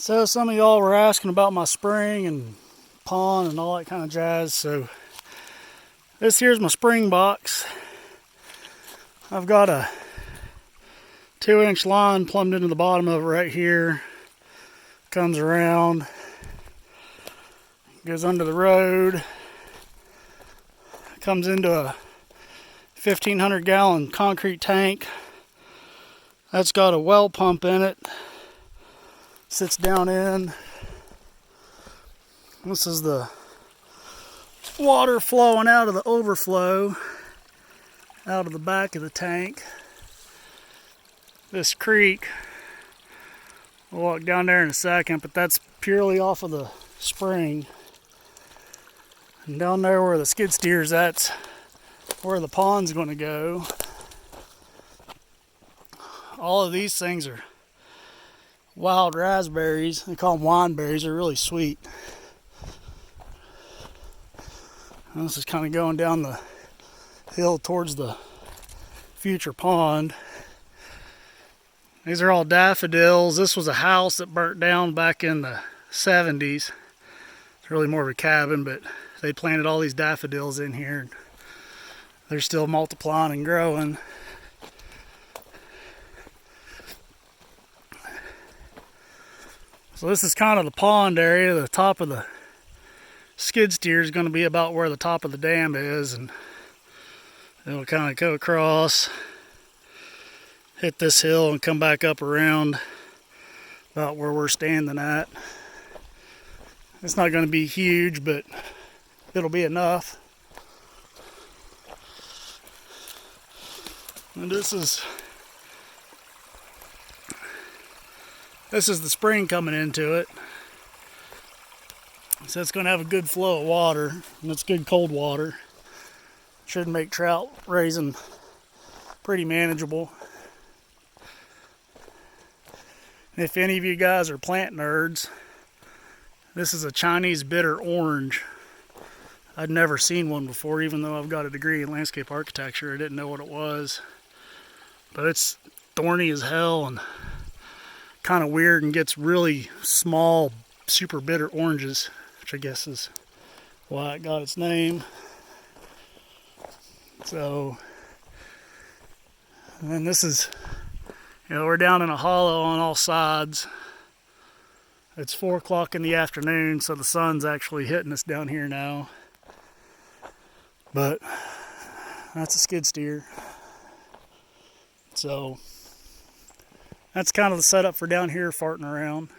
So some of y'all were asking about my spring and pond and all that kind of jazz. So this here's my spring box. I've got a 2-inch line plumbed into the bottom of it right here. Comes around, goes under the road, comes into a 1,500-gallon concrete tank. That's got a well pump in it. Sits down in. This is the water flowing out of the overflow out of the back of the tank. This creek, we'll walk down there in a second, but that's purely off of the spring. And down there where the skid steer's at, where the pond's going to go. All of these things are wild raspberries. They call them wine berries. They're really sweet. And this is kind of going down the hill towards the future pond. These are all daffodils. This was a house that burnt down back in the 70s. It's really more of a cabin, but they planted all these daffodils in here. They're still multiplying and growing. So this is kind of the pond area. The top of the skid steer is going to be about where the top of the dam is, and it'll kind of go across, hit this hill, and come back up around about where we're standing at. It's not going to be huge, but it'll be enough. And this is the spring coming into it. So it's going to have a good flow of water, and it's good cold water. Should make trout raising pretty manageable. And if any of you guys are plant nerds, this is a Chinese bitter orange. I'd never seen one before, even though I've got a degree in landscape architecture. I didn't know what it was. But it's thorny as hell and kind of weird, and gets really small, super bitter oranges, which I guess is why it got its name. So, and then this is, we're down in a hollow on all sides. It's 4 o'clock in the afternoon, so the sun's actually hitting us down here now. But that's a skid steer. So that's kind of the setup for down here farting around.